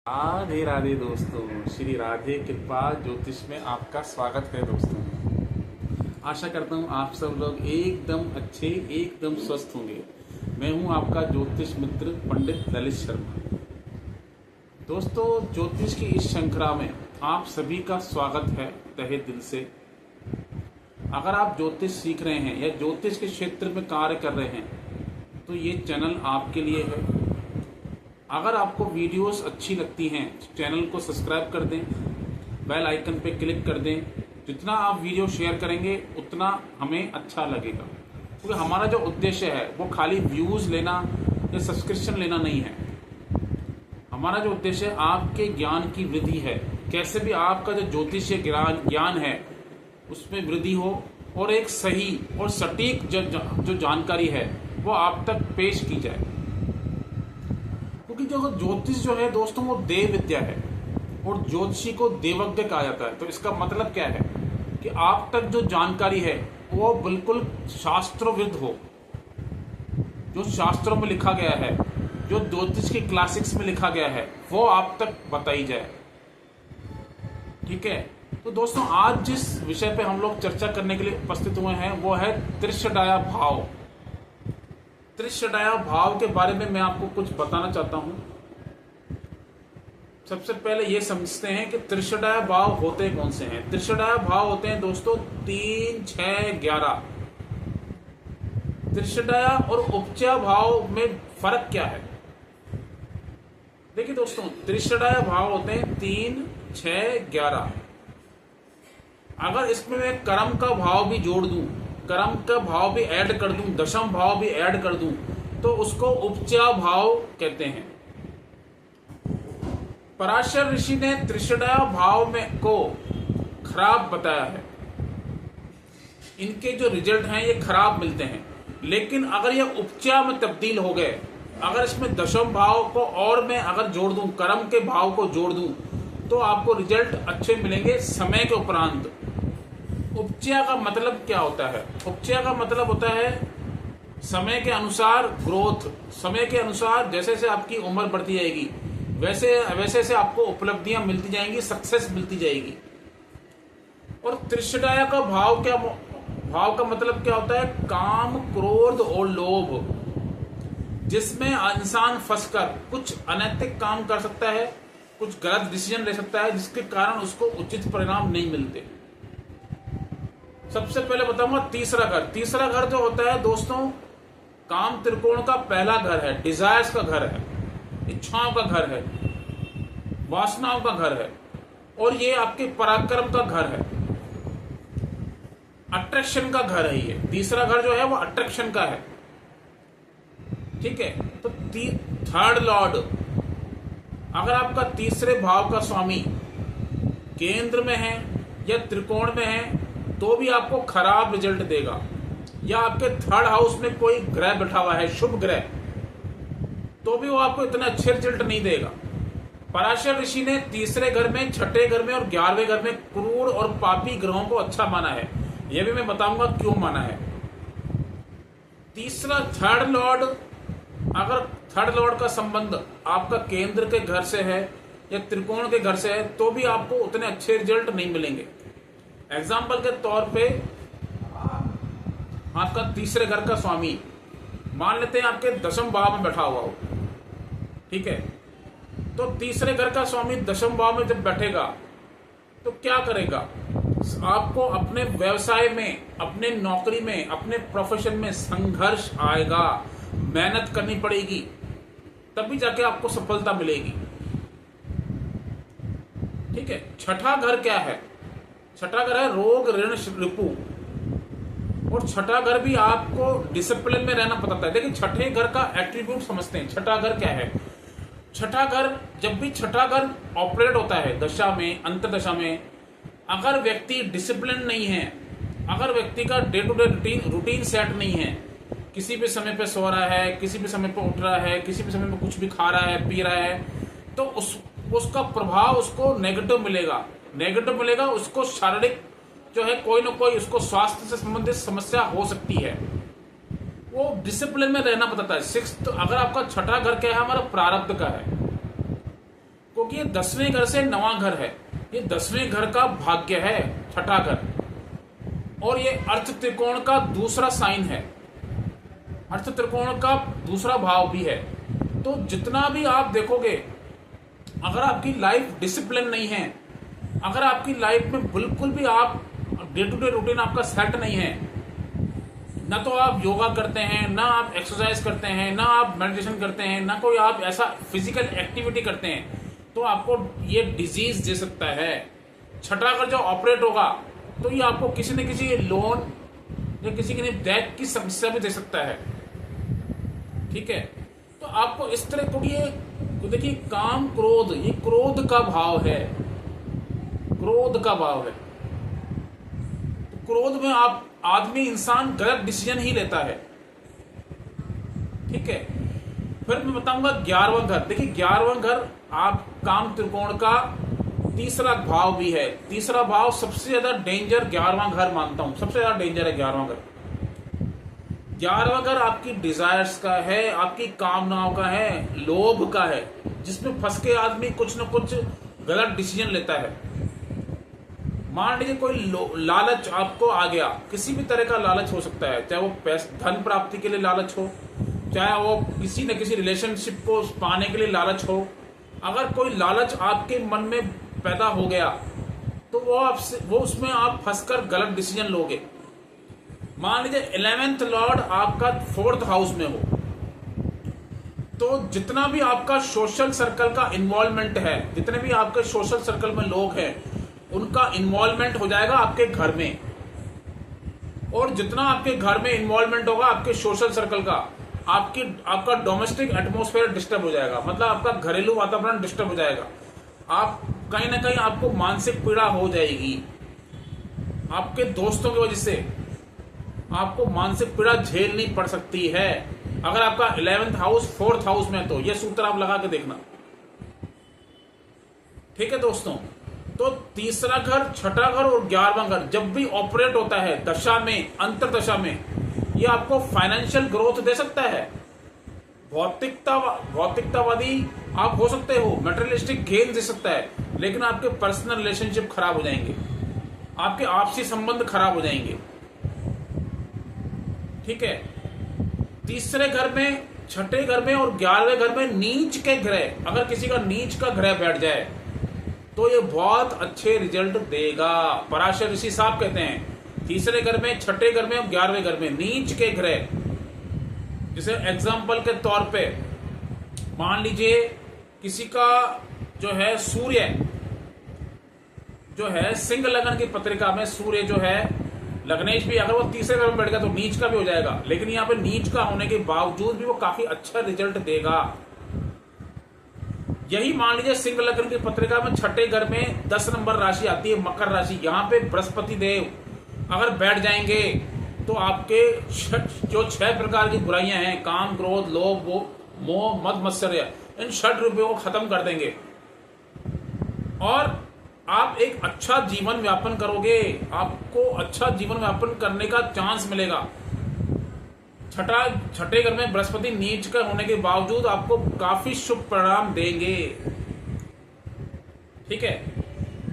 राधे राधे दोस्तों, श्री राधे कृपा ज्योतिष में आपका स्वागत है दोस्तों। आशा करता हूँ आप सब लोग एकदम अच्छे, एकदम स्वस्थ होंगे। मैं हूँ आपका ज्योतिष मित्र पंडित ललित शर्मा। दोस्तों, ज्योतिष की इस श्रृंखला में आप सभी का स्वागत है तहे दिल से। अगर आप ज्योतिष सीख रहे हैं या ज्योतिष के क्षेत्र में कार्य कर रहे हैं तो ये चैनल आपके लिए है। अगर आपको वीडियोस अच्छी लगती हैं चैनल को सब्सक्राइब कर दें, बेल आइकन पे क्लिक कर दें। जितना आप वीडियो शेयर करेंगे उतना हमें अच्छा लगेगा, क्योंकि हमारा जो उद्देश्य है वो खाली व्यूज़ लेना या सब्सक्रिप्शन लेना नहीं है। हमारा जो उद्देश्य आपके ज्ञान की वृद्धि है, कैसे भी आपका जो ज्योतिषीय ज्ञान है उसमें वृद्धि हो और एक सही और सटीक जो जानकारी है वो आप तक पेश की जाए। क्योंकि जो ज्योतिष जो है दोस्तों वो देव विद्या है और ज्योतिषी को देवज्ञ कहा जाता है। तो इसका मतलब क्या है कि आप तक जो जानकारी है वो बिल्कुल शास्त्रविद हो, जो शास्त्रों में लिखा गया है, जो ज्योतिष की क्लासिक्स में लिखा गया है वो आप तक बताई जाए। ठीक है, तो दोस्तों आज जिस विषय पे हम लोग चर्चा करने के लिए उपस्थित हुए हैं वो है त्रिशडाया भाव। त्रिशडाया भाव के बारे में मैं आपको कुछ बताना चाहता हूं। सबसे पहले ये समझते हैं कि त्रिशडाया भाव होते कौन से हैं। त्रिशडाया भाव होते हैं दोस्तों 3, 6, 11। त्रिशडाया और उपचय भाव में फर्क क्या है? देखिए दोस्तों, त्रिशडाया भाव होते हैं 3, 6, 11। अगर इसमें मैं कर्म का भाव भी जोड़ दूं, कर्म का भाव भी ऐड कर दूं, दशम भाव भी ऐड कर दूं, तो उसको उपचय भाव कहते हैं। पराशर ऋषि ने त्रिशडाया भाव में को खराब बताया है। इनके जो रिजल्ट हैं ये खराब मिलते हैं। लेकिन अगर ये उपचय में तब्दील हो गए, अगर इसमें दशम भाव को और मैं अगर जोड़ दूं, कर्म के भाव को जोड़ दूं, तो आपको रिजल्ट अच्छे मिलेंगे समय के उपरांत। उपचय का मतलब क्या होता है? उपचय का मतलब होता है समय के अनुसार ग्रोथ, समय के अनुसार जैसे जैसे आपकी उम्र बढ़ती जाएगी वैसे वैसे आपको उपलब्धियां मिलती जाएंगी, सक्सेस मिलती जाएगी। और त्रिशडाया का भाव का मतलब क्या होता है? काम, क्रोध और लोभ, जिसमें इंसान फंसकर कुछ अनैतिक काम कर सकता है, कुछ गलत डिसीजन ले सकता है, जिसके कारण उसको उचित परिणाम नहीं मिलते। सबसे पहले बताऊंगा तीसरा घर। तीसरा घर जो होता है दोस्तों, काम त्रिकोण का पहला घर है, डिजायर्स का घर है, इच्छाओं का घर है, वासनाओं का घर है, और ये आपके पराक्रम का घर है, अट्रैक्शन का घर है। ये तीसरा घर जो है वो अट्रैक्शन का है। ठीक है, तो थर्ड लॉर्ड, अगर आपका तीसरे भाव का स्वामी केंद्र में है या त्रिकोण में है तो भी आपको खराब रिजल्ट देगा। या आपके थर्ड हाउस में कोई ग्रह बैठा हुआ है, शुभ ग्रह, तो भी वो आपको इतना अच्छे रिजल्ट नहीं देगा। पराशर ऋषि ने तीसरे घर में, छठे घर में और 11वें घर में क्रूर और पापी ग्रहों को अच्छा माना है। यह भी मैं बताऊंगा क्यों माना है। तीसरा थर्ड लॉर्ड, अगर थर्ड लॉर्ड का संबंध आपका केंद्र के घर से है या त्रिकोण के घर से है तो भी आपको उतने अच्छे रिजल्ट नहीं मिलेंगे। एग्जाम्पल के तौर पे आपका तीसरे घर का स्वामी मान लेते हैं आपके दशम भाव में बैठा हुआ हो। ठीक है, तो तीसरे घर का स्वामी दशम भाव में जब बैठेगा तो क्या करेगा? आपको अपने व्यवसाय में, अपने नौकरी में, अपने प्रोफेशन में संघर्ष आएगा, मेहनत करनी पड़ेगी, तभी जाके आपको सफलता मिलेगी। ठीक है, छठा घर क्या है? छठा घर है रोग, ऋण, रिपु। और छठा घर भी आपको डिसिप्लिन में रहना बताता है। देखिए छठे घर का एट्रीब्यूट समझते हैं। छठा घर क्या है? छठा घर, जब भी छठा घर ऑपरेट होता है दशा में, अंतर्दशा में, अगर व्यक्ति डिसिप्लिन नहीं है, अगर व्यक्ति का day to day routine set नहीं है, किसी भी समय पे सो रहा है, किसी भी समय पे उठ रहा है, किसी भी समय पे कुछ भी खा रहा है, पी रहा है, तो उसका प्रभाव उसको नेगेटिव मिलेगा। उसको शारीरिक जो है कोई ना कोई उसको स्वास्थ्य से संबंधित समस्या हो सकती है। वो डिसिप्लिन में रहना बताता है। सिक्स्थ, अगर आपका छठा घर क्या है? हमारा प्रारब्ध का है। को क्योंकि ये 10वें घर से 9वां घर है, ये 10वें घर का भाग्य है, छठा घर, और ये अर्थ त्रिकोण का दूसरा साइन है, अर्थ त्रिकोण का दूसरा भाव भी है। तो जितना भी आप देखोगे, अगर आपकी लाइफ डिसिप्लिन नहीं है, अगर आपकी लाइफ में बिल्कुल भी आप डे टू डे रूटीन आपका सेट नहीं है, ना तो आप योगा करते हैं, ना आप एक्सरसाइज करते हैं, ना आप मेडिटेशन करते हैं, ना कोई आप ऐसा फिजिकल एक्टिविटी करते हैं, तो आपको ये डिजीज दे सकता है। छठा अगर जो ऑपरेट होगा तो ये आपको किसी न किसी लोन या किसी की डेथ की समस्या भी दे सकता है। ठीक है, तो आपको इस तरह को ये तो देखिए, काम क्रोध, ये क्रोध का भाव है, क्रोध का भाव है। तो क्रोध में आप आदमी इंसान गलत डिसीजन ही लेता है। ठीक है, फिर मैं बताऊंगा 11वां घर। देखिए 11वां घर आप काम त्रिकोण का तीसरा भाव भी है। तीसरा भाव सबसे ज्यादा डेंजर 11वां घर मानता हूं, सबसे ज्यादा डेंजर है 11वां घर। 11वां घर आपकी डिजायर्स का है, आपकी कामनाओं का है, लोभ का है, जिसमें फंस के आदमी कुछ न कुछ गलत डिसीजन लेता है। मान लीजिए कोई लालच आपको आ गया, किसी भी तरह का लालच हो सकता है, चाहे वो धन प्राप्ति के लिए लालच हो, चाहे वो किसी न किसी रिलेशनशिप को पाने के लिए लालच हो। अगर कोई लालच आपके मन में पैदा हो गया तो वो उसमें आप फंसकर गलत डिसीजन लोगे। मान लीजिए 11th लॉर्ड आपका 4th हाउस में हो, तो जितना भी आपका सोशल सर्कल का इन्वॉल्वमेंट है, जितने भी आपके सोशल सर्कल में लोग हैं, उनका इन्वॉल्वमेंट हो जाएगा आपके घर में। और जितना आपके घर में इन्वॉल्वमेंट होगा आपके सोशल सर्कल का, आपका डोमेस्टिक एटमॉस्फेयर डिस्टर्ब हो जाएगा, मतलब आपका घरेलू वातावरण डिस्टर्ब हो जाएगा। आप कहीं ना कहीं आपको मानसिक पीड़ा हो जाएगी, आपके दोस्तों की वजह से आपको मानसिक पीड़ा झेलनी पड़ सकती है। अगर आपका 11th हाउस 4th हाउस में, तो ये सूत्र आप लगा के देखना। ठीक है दोस्तों, तो तीसरा घर, छठा घर और 11वां घर जब भी ऑपरेट होता है दशा में, अंतरदशा में, ये आपको फाइनेंशियल ग्रोथ दे सकता है। भौतिकतावादी आप हो सकते हो, मटेरियलिस्टिक गेन दे सकता है, लेकिन आपके पर्सनल रिलेशनशिप खराब हो जाएंगे, आपके आपसी संबंध खराब हो जाएंगे। ठीक है, तीसरे घर में, छठे घर में और 11वें घर में नीच के ग्रह, अगर किसी का नीच का ग्रह बैठ जाए तो ये बहुत अच्छे रिजल्ट देगा। पराशर ऋषि साहब कहते हैं तीसरे घर में, छठे घर में और 11वें घर में नीच के ग्रह, जैसे एग्जाम्पल के तौर पे मान लीजिए किसी का जो है सूर्य जो है सिंह लगन की पत्रिका में सूर्य जो है लग्नेश भी, अगर वो तीसरे घर में बैठ गया तो नीच का भी हो जाएगा, लेकिन यहाँ पे नीच का होने के बावजूद भी वो काफी अच्छा रिजल्ट देगा। यही मान लीजिए सिंह लग्न की पत्रिका में छठे घर में 10 नंबर राशि आती है, मकर राशि, यहाँ पे बृहस्पति देव अगर बैठ जाएंगे तो आपके जो 6 प्रकार की बुराइयां हैं, काम क्रोध लोभ मोह मद मत्सर्य, इन 6 रूपों को खत्म कर देंगे और आप एक अच्छा जीवन व्यापन करोगे, आपको अच्छा जीवन व्यापन करने का चांस मिलेगा। छठे घर में बृहस्पति नीच का होने के बावजूद आपको काफी शुभ परिणाम देंगे। ठीक है,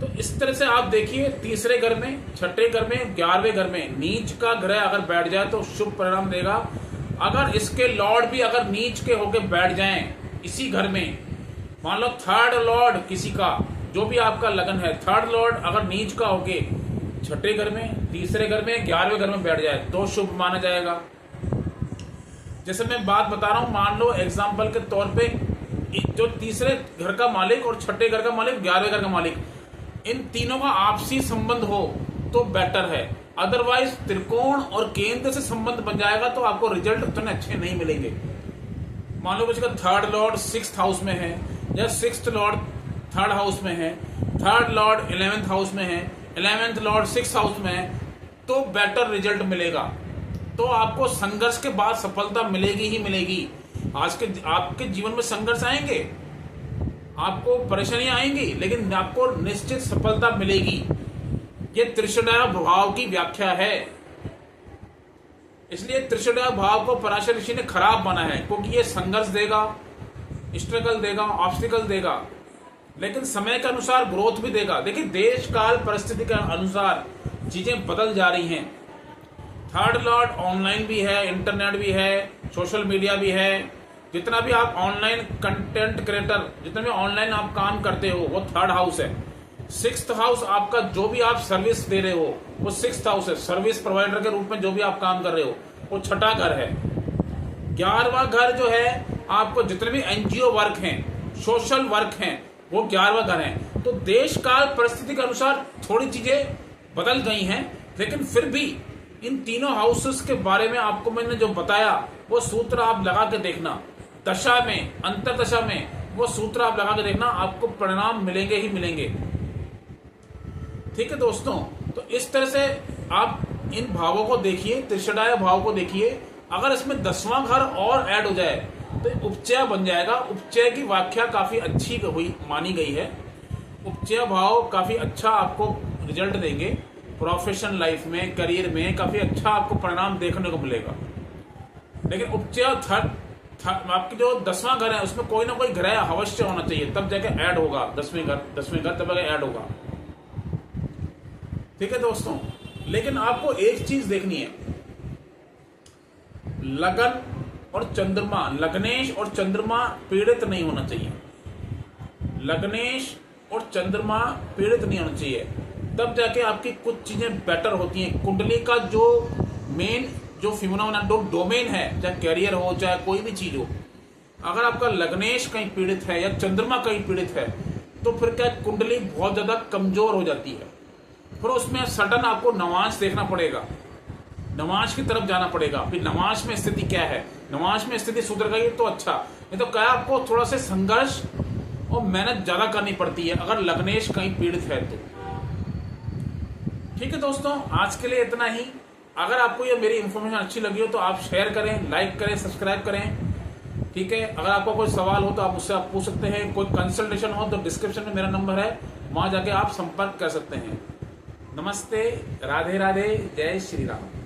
तो इस तरह से आप देखिए तीसरे घर में, छठे घर में, 11वें घर में नीच का ग्रह अगर बैठ जाए तो शुभ परिणाम देगा। अगर इसके लॉर्ड भी अगर नीच के होके बैठ जाएं इसी घर में, मान लो 3rd लॉर्ड किसी का, जो भी आपका लगन है, 3rd लॉर्ड अगर नीच का होके छठे घर में, तीसरे घर में, 11वें घर में बैठ जाए तो शुभ माना जाएगा। जैसे मैं बात बता रहा हूं, मान लो एग्जाम्पल के तौर पे जो तीसरे घर का मालिक और छठे घर का मालिक, 11वें घर का मालिक, इन तीनों का आपसी संबंध हो तो बेटर है। अदरवाइज त्रिकोण और केंद्र से संबंध बन जाएगा तो आपको रिजल्ट उतने अच्छे नहीं मिलेंगे। मान लो किसी का 3rd लॉर्ड 6th हाउस में है, या 6th लॉर्ड 3rd हाउस में है, 3rd लॉर्ड 11th हाउस में है, 11th लॉर्ड 6th हाउस में है, तो बेटर रिजल्ट मिलेगा। तो आपको संघर्ष के बाद सफलता मिलेगी ही मिलेगी। आपके जीवन में संघर्ष आएंगे, आपको परेशानियां आएंगी, लेकिन आपको निश्चित सफलता मिलेगी। ये त्रिशुड़ा भाव की व्याख्या है। इसलिए त्रिशुड़ा भाव को पराशर ऋषि ने खराब माना है, क्योंकि ये संघर्ष देगा, स्ट्रगल देगा, ऑब्स्टिकल देगा। लेकिन समय के अनुसार ग्रोथ भी देगा। देखिए देश काल परिस्थिति के अनुसार चीजें बदल जा रही हैं। थर्ड लॉर्ड ऑनलाइन भी है, इंटरनेट भी है, सोशल मीडिया भी है। जितना भी आप ऑनलाइन कंटेंट क्रिएटर, जितना भी ऑनलाइन आप काम करते हो वो थर्ड हाउस है। सिक्स्थ हाउस आपका जो भी आप सर्विस दे रहे हो वो सिक्स्थ हाउस है। सर्विस प्रोवाइडर के रूप में जो भी आप काम कर रहे हो वो छठा घर है। 11वां घर जो है आपको जितने भी एनजीओ वर्क हैं, सोशल वर्क हैं, वो 11वां घर है। तो देश काल परिस्थिति के अनुसार थोड़ी चीजें बदल गई हैं, लेकिन फिर भी इन तीनों हाउसेस के बारे में आपको मैंने जो बताया वो सूत्र आप लगा के देखना। दशा में, अंतर दशा में वो सूत्र आप लगा के देखना, आपको परिणाम मिलेंगे ही मिलेंगे। ठीक है दोस्तों, तो इस तरह से आप इन भावों को देखिए, त्रिशदाय भाव को देखिए। अगर इसमें 10वां घर और ऐड हो जाए तो उपचय बन जाएगा। उपचय की व्याख्या काफी अच्छी हुई मानी गई है। उपचय भाव काफी अच्छा आपको रिजल्ट देंगे प्रोफेशनल लाइफ में, करियर में काफी अच्छा आपको परिणाम देखने को मिलेगा। लेकिन उपचय आपकी जो 10वां घर है उसमें कोई ना कोई ग्रह अवश्य होना चाहिए, तब जाके ऐड होगा 10वें घर तब जाके ऐड होगा। ठीक है दोस्तों, लेकिन आपको एक चीज देखनी है, लगन और चंद्रमा, लग्नेश और चंद्रमा पीड़ित नहीं होना चाहिए। लग्नेश और चंद्रमा पीड़ित नहीं होना चाहिए, तब जाके आपकी कुछ चीजें बेटर होती हैं। कुंडली का जो मेन जो फिनोमेना जो डोमेन है, चाहे कैरियर हो चाहे कोई भी चीज हो, अगर आपका लग्नेश कहीं पीड़ित है या चंद्रमा कहीं पीड़ित है तो फिर क्या कुंडली बहुत ज्यादा कमजोर हो जाती है। फिर उसमें सडन आपको नवांश देखना पड़ेगा, नवांश की तरफ जाना पड़ेगा। फिर नवांश में स्थिति क्या है, नवांश में स्थिति सुधर गई तो अच्छा, नहीं तो क्या आपको थोड़ा सा संघर्ष और मेहनत ज्यादा करनी पड़ती है अगर लग्नेश कहीं पीड़ित है तो। ठीक है दोस्तों, आज के लिए इतना ही। अगर आपको ये मेरी इंफॉर्मेशन अच्छी लगी हो तो आप शेयर करें, लाइक करें, सब्सक्राइब करें। ठीक है, अगर आपको कोई सवाल हो तो आप मुझसे आप पूछ सकते हैं। कोई कंसल्टेशन हो तो डिस्क्रिप्शन में मेरा नंबर है, वहां जाके आप संपर्क कर सकते हैं। नमस्ते, राधे राधे, जय श्री राम।